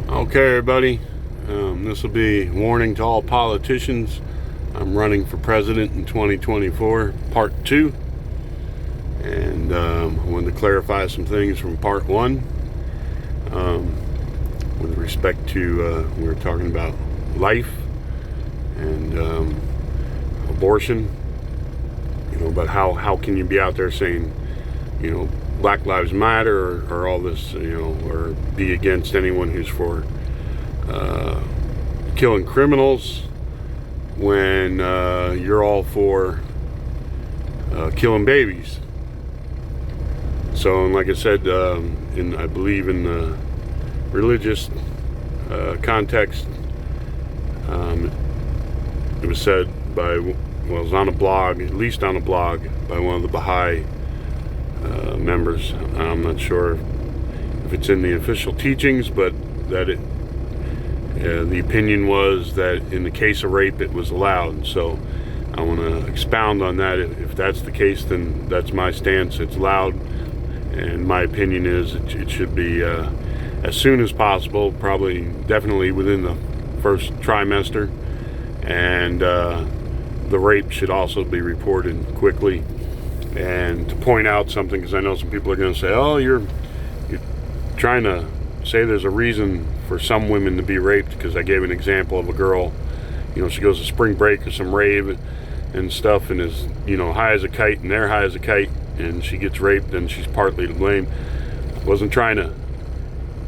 Okay, everybody. This will be warning to all politicians. I'm running for president in 2024, part 2. And I wanted to clarify some things from part 1. With respect to, we were talking about life and abortion. But how can you be out there saying, Black Lives Matter or all this, or be against anyone who's for killing criminals when you're all for killing babies. So, and like I said, I believe in the religious context, it was said by, it was on a blog, at least on a blog, by one of the Baha'i members. I'm not sure if it's in the official teachings, but that the opinion was that in the case of rape it was allowed. So I want to expound on that. If that's the case, then that's my stance. It's allowed, and my opinion is it should be as soon as possible, probably definitely within the first trimester, and the rape should also be reported quickly. And to point out something, because I know some people are going to say, oh, you're trying to say there's a reason for some women to be raped, because I gave an example of a girl, she goes to spring break or some rave and stuff, and is, high as a kite, and they're high as a kite, and she gets raped, and she's partly to blame. I wasn't trying to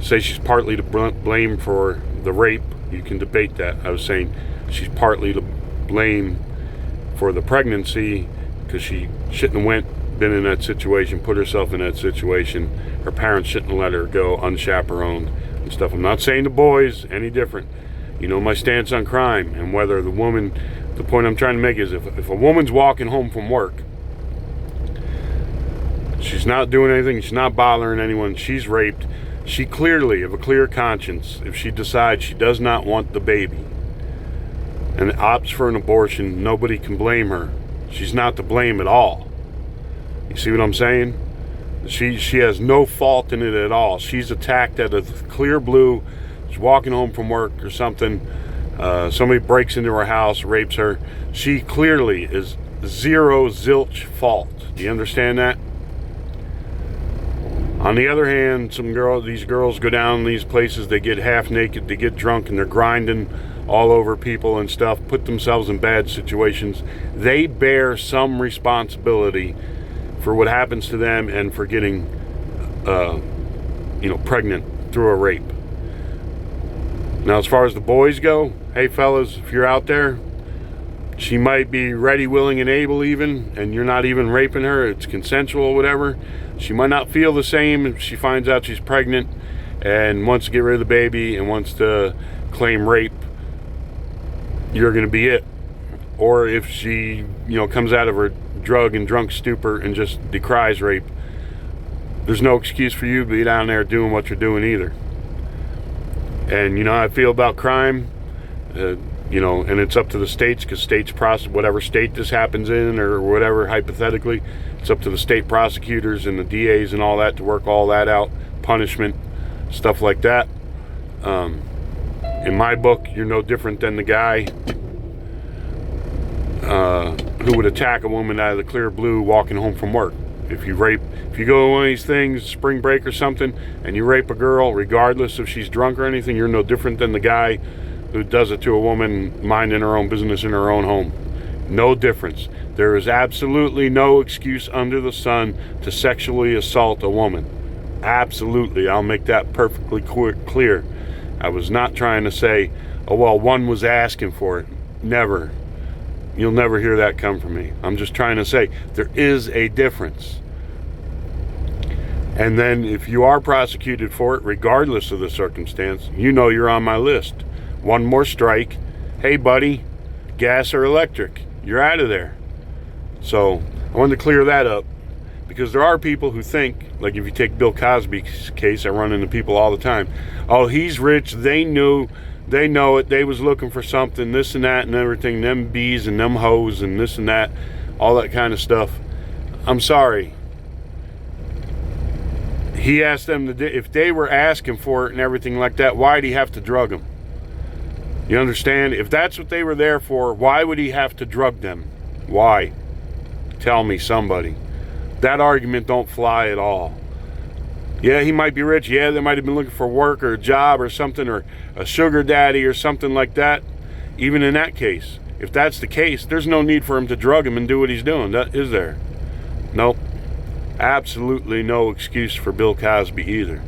say she's partly to blame for the rape. You can debate that. I was saying she's partly to blame for the pregnancy, because she shouldn't have been in that situation, put herself in that situation. Her parents shouldn't have let her go unchaperoned and stuff. I'm not saying the boys any different. My stance on crime, and whether the point I'm trying to make is if a woman's walking home from work, she's not doing anything, she's not bothering anyone, she's raped, she clearly, of a clear conscience, if she decides she does not want the baby and opts for an abortion, nobody can blame her. She's not to blame at all. You see what I'm saying? She has no fault in it at all. She's attacked at a clear blue. She's walking home from work or something. Somebody breaks into her house, rapes her. She clearly is zero zilch fault. Do you understand that? On the other hand, these girls go down these places, they get half naked, they get drunk, and they're grinding all over people and stuff, put themselves in bad situations. They bear some responsibility for what happens to them and for getting, pregnant through a rape. Now, as far as the boys go, hey fellas, if you're out there, she might be ready, willing, and able even, and you're not even raping her, it's consensual, whatever. She might not feel the same if she finds out she's pregnant and wants to get rid of the baby and wants to claim rape. You're going to be it. Or if she, comes out of her drug and drunk stupor and just decries rape, there's no excuse for you to be down there doing what you're doing either. And how I feel about crime, and it's up to the states, because states process whatever state this happens in, or whatever, hypothetically, it's up to the state prosecutors and the DAs and all that to work all that out, punishment, stuff like that. In my book, you're no different than the guy who would attack a woman out of the clear blue walking home from work. If you go to one of these things, spring break or something, and you rape a girl, regardless if she's drunk or anything, you're no different than the guy who does it to a woman minding her own business in her own home. No difference. There is absolutely no excuse under the sun to sexually assault a woman. Absolutely. I'll make that perfectly clear. I was not trying to say, oh, well, one was asking for it. Never. You'll never hear that come from me. I'm just trying to say there is a difference. And then if you are prosecuted for it, regardless of the circumstance, you're on my list. One more strike. Hey, buddy, gas or electric? You're out of there. So I wanted to clear that up, because there are people who think, like if you take Bill Cosby's case, I run into people all the time. Oh, he's rich. They know it. They was looking for something, this and that and everything, them bees and them hoes and this and that, all that kind of stuff. I'm sorry. He asked them if they were asking for it and everything like that, why'd he have to drug them? You understand? If that's what they were there for, why would he have to drug them? Why? Tell me, somebody. That argument don't fly at all. Yeah, he might be rich. Yeah, they might have been looking for work or a job or something, or a sugar daddy or something like that. Even in that case, if that's the case, there's no need for him to drug him and do what he's doing, is there? Nope. Absolutely no excuse for Bill Cosby either.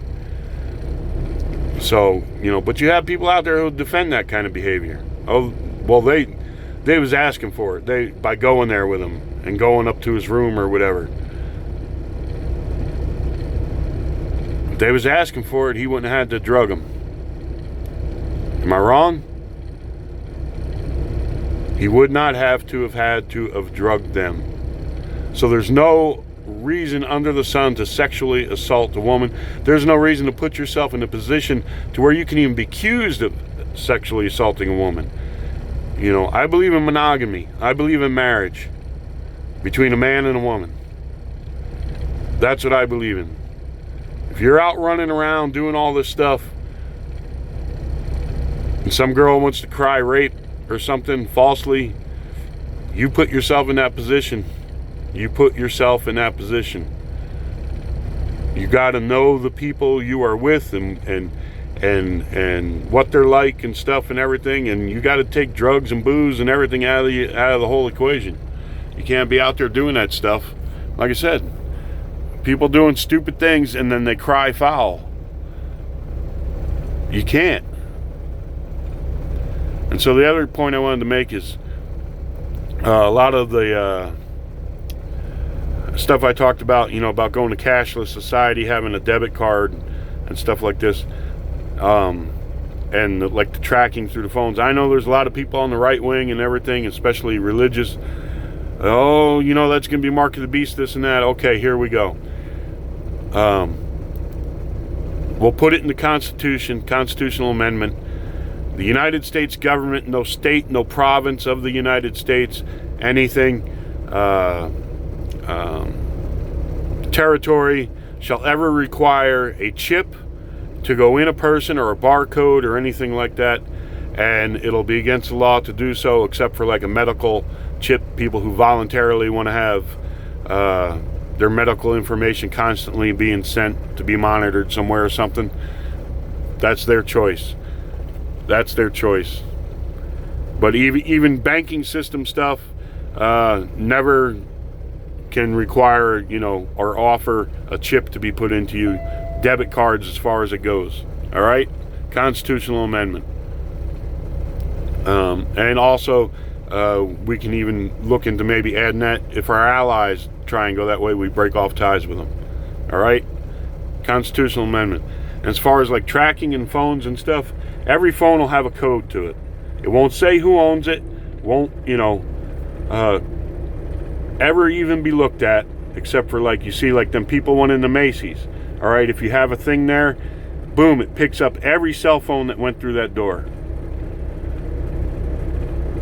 So, but you have people out there who defend that kind of behavior. Oh, well, they was asking for it. By going there with him and going up to his room or whatever. If they was asking for it, he wouldn't have had to drug them. Am I wrong? He would not have had to have drugged them. So there's no reason under the sun to sexually assault a woman. There's no reason to put yourself in a position to where you can even be accused of sexually assaulting a woman. I believe in monogamy. I believe in marriage between a man and a woman. That's what I believe in. If you're out running around doing all this stuff and some girl wants to cry rape or something falsely, you put yourself in that position. You put yourself in that position. You got to know the people you are with and what they're like and stuff and everything, and you got to take drugs and booze and everything out of the whole equation. You can't be out there doing that stuff. Like I said, people doing stupid things and then they cry foul. You can't. And so the other point I wanted to make is a lot of the stuff I talked about, about going to cashless society, having a debit card and stuff like this, and the tracking through the phones. I know there's a lot of people on the right wing and everything, especially religious. Oh, that's going to be mark of the beast, this and that. Okay, here we go. We'll put it in the Constitution, constitutional amendment. The United States government, no state, no province of the United States, anything, territory shall ever require a chip to go in a person or a barcode or anything like that, and it'll be against the law to do so except for like a medical chip, people who voluntarily want to have their medical information constantly being sent to be monitored somewhere or something. That's their choice. That's their choice. But even banking system stuff never can require, or offer a chip to be put into you. Debit cards as far as it goes. All right? Constitutional amendment. And also, we can even look into maybe adding that if our allies try and go that way, we break off ties with them. All right? Constitutional amendment. And as far as like tracking and phones and stuff, every phone will have a code to it. It won't say who owns it, won't, ever even be looked at, except for like you see like them people went into Macy's. All right, if you have a thing there, boom, it picks up every cell phone that went through that door.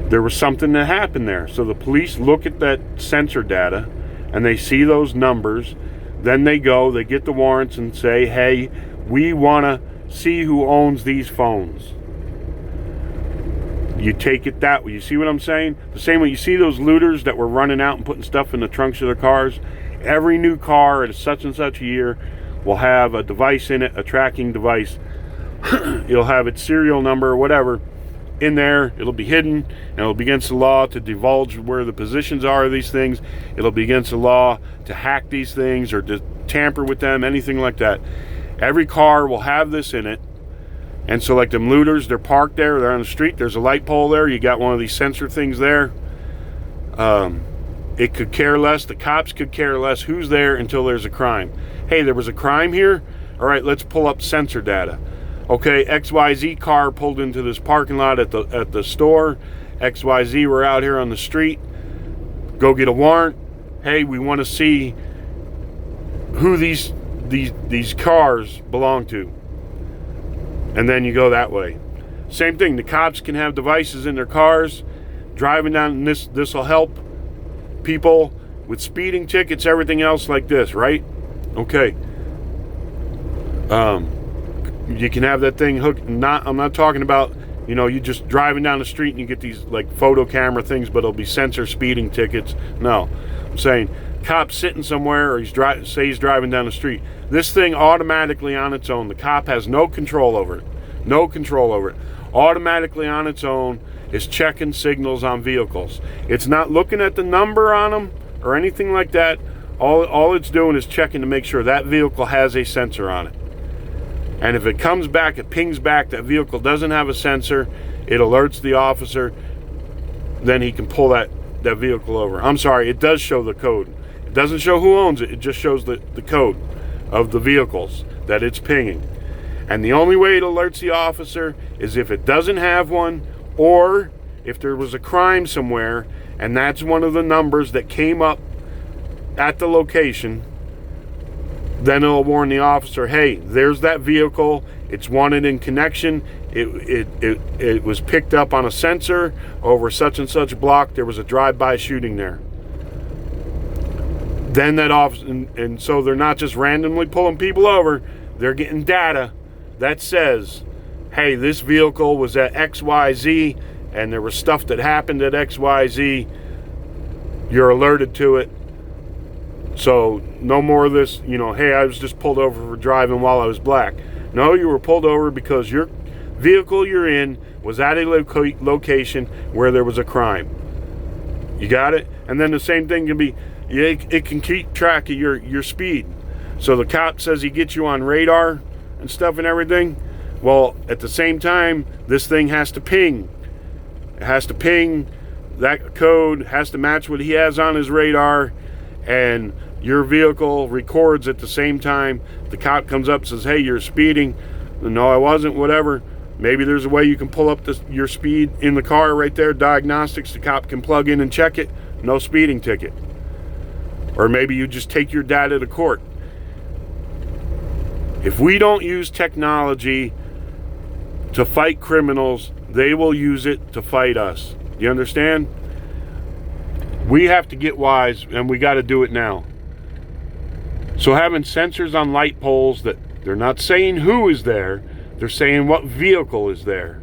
There was something that happened there. So the police look at that sensor data and they see those numbers. Then they get the warrants and say, hey, we want to see who owns these phones. You take it that way. You see what I'm saying? The same way you see those looters that were running out and putting stuff in the trunks of their cars. Every new car at such and such a year will have a device in it, a tracking device. It'll have its serial number or whatever in there. It'll be hidden, and it'll be against the law to divulge where the positions are of these things. It'll be against the law to hack these things or to tamper with them, anything like that. Every car will have this in it. And so like them looters, they're parked there, they're on the street, there's a light pole there, you got one of these sensor things there. It could care less, the cops could care less who's there until there's a crime. Hey, there was a crime here? All right, let's pull up sensor data. Okay, XYZ car pulled into this parking lot at the store. XYZ, we're out here on the street. Go get a warrant. Hey, we want to see who these cars belong to. And then you go that way. Same thing, the cops can have devices in their cars, driving down, and this will help people with speeding tickets, everything else like this, right? Okay. You can have that thing hooked. I'm not talking about, you just driving down the street and you get these like photo camera things, but it'll be sensor speeding tickets. No, I'm saying cop's sitting somewhere, or he's driving down the street. This thing automatically on its own, the cop has no control over it. No control over it. Automatically on its own is checking signals on vehicles. It's not looking at the number on them or anything like that. All it's doing is checking to make sure that vehicle has a sensor on it. And if it comes back, it pings back that vehicle doesn't have a sensor, it alerts the officer, then he can pull that vehicle over. I'm sorry, it does show the code. It doesn't show who owns it, it just shows the code of the vehicles that it's pinging. And the only way it alerts the officer is if it doesn't have one, or if there was a crime somewhere, and that's one of the numbers that came up at the location, then it'll warn the officer, hey, there's that vehicle, it's wanted in connection, it was picked up on a sensor over such and such block, there was a drive-by shooting there. Then that officer, and so they're not just randomly pulling people over, they're getting data that says, hey, this vehicle was at XYZ, and there was stuff that happened at XYZ, you're alerted to it. So no more of this, hey, I was just pulled over for driving while I was black. No, you were pulled over because your vehicle you're in was at a location where there was a crime. You got it? And then the same thing can be, it can keep track of your speed. So the cop says he gets you on radar and stuff and everything. Well, at the same time, this thing has to ping. It has to ping. That code has to match what he has on his radar, and your vehicle records at the same time. The cop comes up and says, hey, you're speeding. No, I wasn't, whatever. Maybe there's a way you can pull up your speed in the car right there, diagnostics, the cop can plug in and check it, no speeding ticket. Or maybe you just take your data to court. If we don't use technology to fight criminals, they will use it to fight us. You understand? We have to get wise, and we got to do it now. So having sensors on light poles that they're not saying who is there, they're saying what vehicle is there.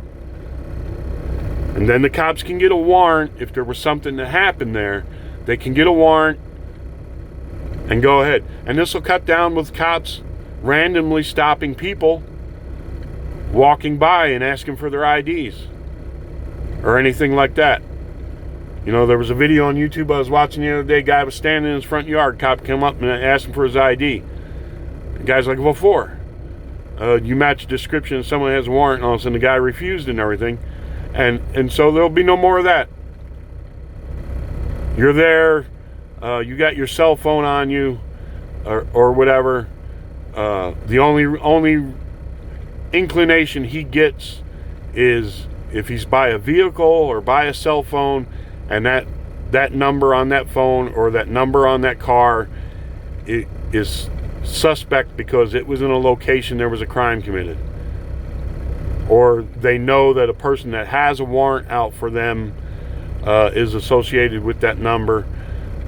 And then the cops can get a warrant if there was something that happened there. They can get a warrant and go ahead. And this will cut down with cops randomly stopping people walking by and asking for their IDs or anything like that. There was a video on YouTube I was watching the other day. Guy was standing in his front yard. Cop came up and asked him for his ID. The guy's like, what for? You match the description and someone has a warrant, and all of a sudden the guy refused and everything. And so there'll be no more of that. You're there, you got your cell phone on you, or whatever. The only inclination he gets is if he's by a vehicle or by a cell phone, and that number on that phone or that number on that car is suspect because it was in a location there was a crime committed. Or they know that a person that has a warrant out for them is associated with that number.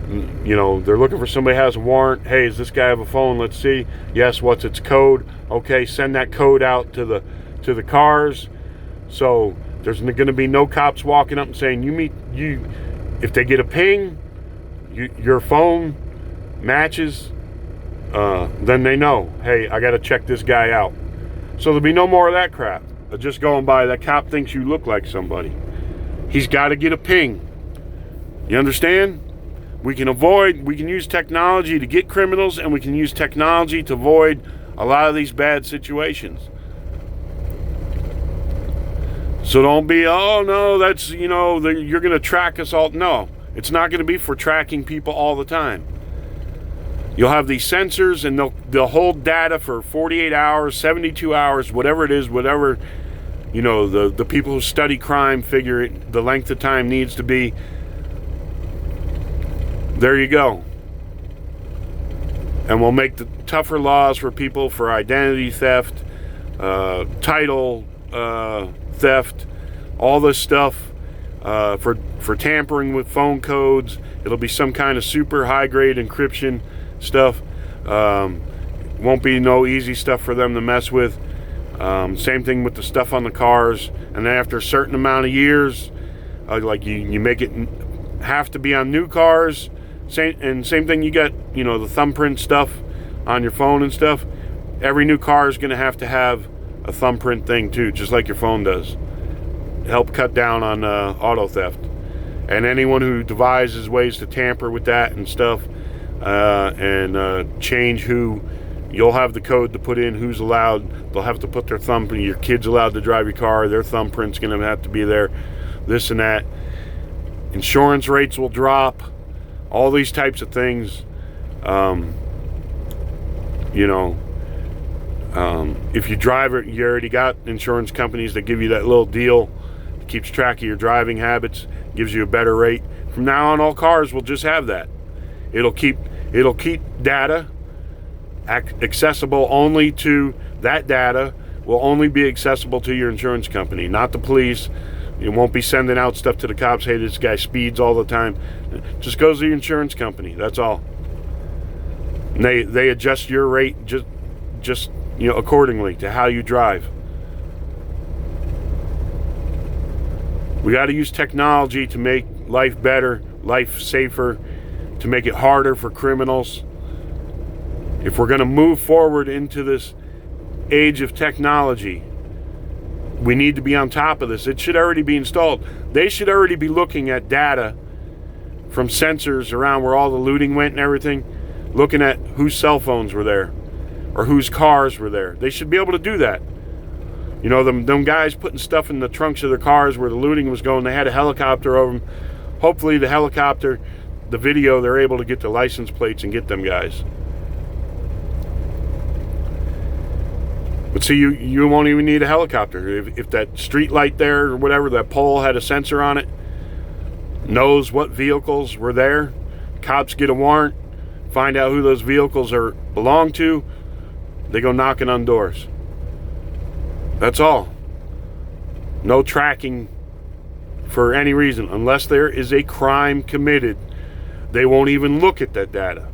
They're looking for somebody who has a warrant. Hey, does this guy have a phone? Let's see. Yes, what's its code? Okay, send that code out to the cars. So there's going to be no cops walking up and saying, if they get a ping, your phone matches, then they know, hey, I got to check this guy out. So there'll be no more of that crap. Just going by, that cop thinks you look like somebody. He's got to get a ping. You understand? We can use technology to get criminals, and we can use technology to avoid a lot of these bad situations. So don't be, oh no, that's, you're going to track us all. No, it's not going to be for tracking people all the time. You'll have these sensors, and they'll hold data for 48 hours, 72 hours, whatever it is, whatever, the people who study crime figure the length of time needs to be. There you go. And we'll make the tougher laws for people for identity theft, title theft, all this stuff, for tampering with phone codes. It'll be some kind of super high grade encryption stuff. Won't be no easy stuff for them to mess with. Same thing with the stuff on the cars. And then after a certain amount of years, like you make it have to be on new cars. Same thing, you got, the thumbprint stuff on your phone and stuff. Every new car is going to have a thumbprint thing too, just like your phone does. Help cut down on auto theft. And anyone who devises ways to tamper with that and stuff, and change who, you'll have the code to put in who's allowed. They'll have to put their thumbprint. Your kid's allowed to drive your car. Their thumbprint's going to have to be there. This and that. Insurance rates will drop. All these types of things. If you drive it, you already got insurance companies that give you that little deal. It keeps track of your driving habits, gives you a better rate. From now on, all cars will just have that. It'll keep data accessible only to that data. Will only be accessible to your insurance company, not the police. You won't be sending out stuff to the cops. Hey, this guy speeds all the time. Just goes to your insurance company. That's all. And they adjust your rate just accordingly to how you drive. We got to use technology to make life better, life safer, to make it harder for criminals. If we're going to move forward into this age of technology, we need to be on top of this. It should already be installed. They should already be looking at data from sensors around where all the looting went and everything, looking at whose cell phones were there or whose cars were there. They should be able to do that. Them guys putting stuff in the trunks of their cars where the looting was going, they had a helicopter over them. Hopefully the helicopter, the video, they're able to get the license plates and get them guys. But see, you won't even need a helicopter. If that street light there or whatever, that pole had a sensor on it, knows what vehicles were there, cops get a warrant, find out who those vehicles belong to, they go knocking on doors. That's all. No tracking for any reason. Unless there is a crime committed, they won't even look at that data.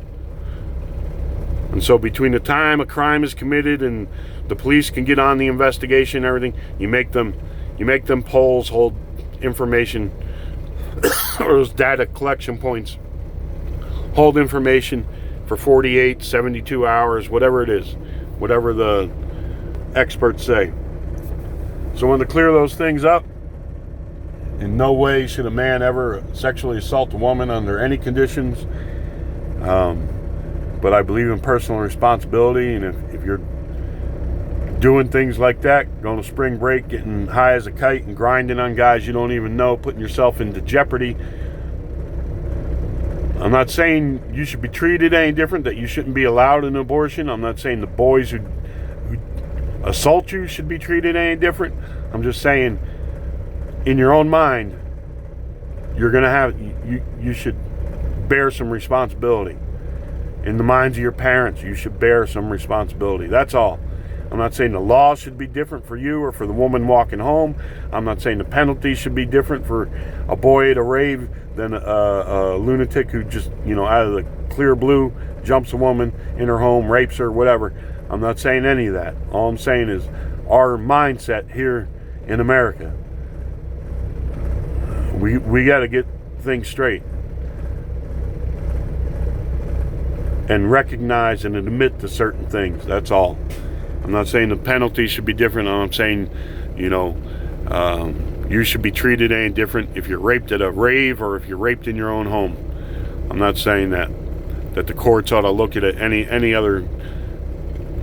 And so between the time a crime is committed and the police can get on the investigation and everything, you make them polls hold information or those data collection points hold information for 48, 72 hours, whatever it is, whatever the experts say. So when to clear those things up, in no way should a man ever sexually assault a woman under any conditions. But I believe in personal responsibility, and if you're doing things like that, going to spring break, getting high as a kite and grinding on guys you don't even know, putting yourself into jeopardy. I'm not saying you should be treated any different, that you shouldn't be allowed an abortion. I'm not saying the boys who assault you should be treated any different. I'm just saying, in your own mind, you're going to have, you should bear some responsibility. In the minds of your parents, you should bear some responsibility. That's all. I'm not saying the law should be different for you or for the woman walking home. I'm not saying the penalty should be different for a boy at a rave than a lunatic who just, out of the clear blue jumps a woman in her home, rapes her, whatever. I'm not saying any of that. All I'm saying is our mindset here in America. We got to get things straight and recognize and admit to certain things. That's all. I'm not saying the penalty should be different. I'm saying, you should be treated any different if you're raped at a rave or if you're raped in your own home. I'm not saying that the courts ought to look at it any other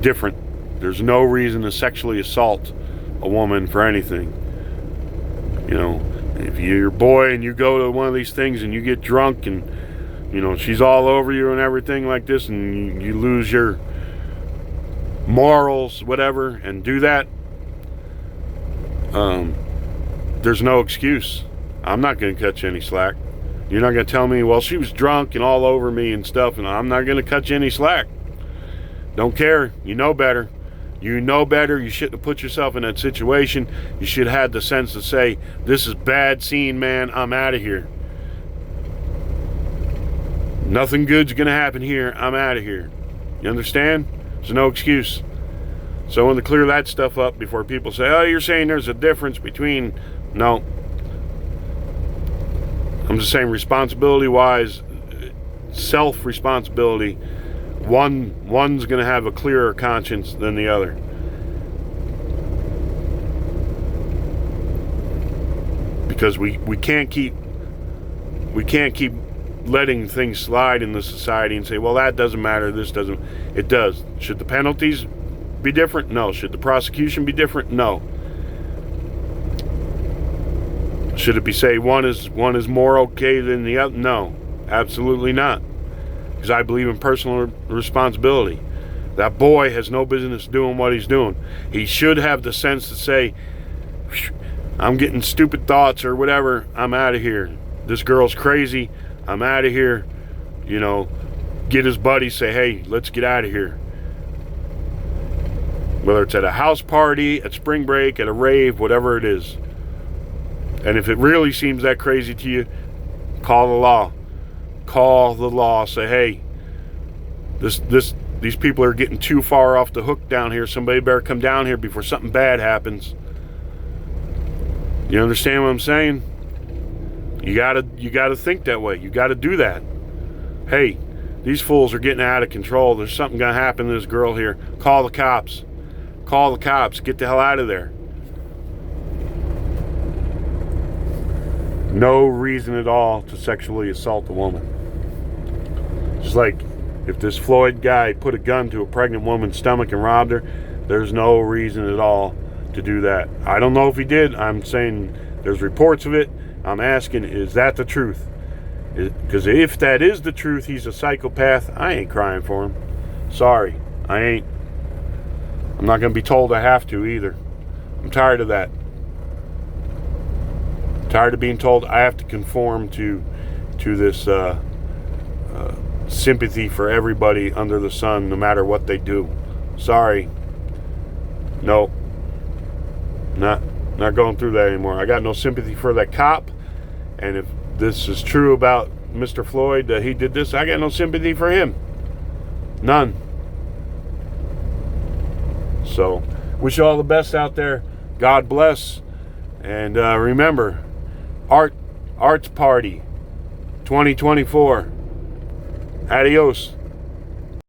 different. There's no reason to sexually assault a woman for anything. If you're a boy and you go to one of these things and you get drunk and she's all over you and everything like this, and you lose your morals, whatever, and do that, there's no excuse. I'm not going to cut you any slack. You're not going to tell me, well, she was drunk and all over me and stuff, and I'm not going to cut you any slack. Don't care. You know better. You know better. You shouldn't have put yourself in that situation. You should have had the sense to say, this is bad scene, man. I'm out of here. Nothing good's going to happen here. I'm out of here. You understand? There's no excuse. So I want to clear that stuff up before people say, oh, you're saying there's a difference between... No. I'm just saying responsibility-wise, self-responsibility, one's going to have a clearer conscience than the other. Because we can't keep letting things slide in the society and say, well, that doesn't matter, this doesn't. It does. Should the penalties be different? No. Should the prosecution be different? No. Should it be say one is more okay than the other? No, absolutely not. Because I believe in personal responsibility. That boy has no business doing what he's doing. He should have the sense to say, I'm getting stupid thoughts or whatever, I'm out of here. This girl's crazy, I'm out of here. You know, get his buddies, say, hey, let's get out of here. Whether it's at a house party, at spring break, at a rave, whatever it is. And if it really seems that crazy to you, call the law. Call the law. Say, hey, these people are getting too far off the hook down here. Somebody better come down here before something bad happens. You understand what I'm saying? You gotta think that way. You gotta do that. Hey, these fools are getting out of control. There's something gonna happen to this girl here. Call the cops. Call the cops. Get the hell out of there. No reason at all to sexually assault a woman. Just like if this Floyd guy put a gun to a pregnant woman's stomach and robbed her, there's no reason at all to do that. I don't know if he did. I'm saying there's reports of it. I'm asking, is that the truth? Because if that is the truth, he's a psychopath. I ain't crying for him. Sorry, I ain't. I'm not going to be told I have to either. I'm tired of that. Tired of being told I have to conform to this sympathy for everybody under the sun, no matter what they do. Sorry. No. Not going through that anymore. I got no sympathy for that cop. And if this is true about Mr. Floyd, that he did this, I got no sympathy for him. None. So, wish you all the best out there. God bless. And remember, Arts Party 2024. Adios.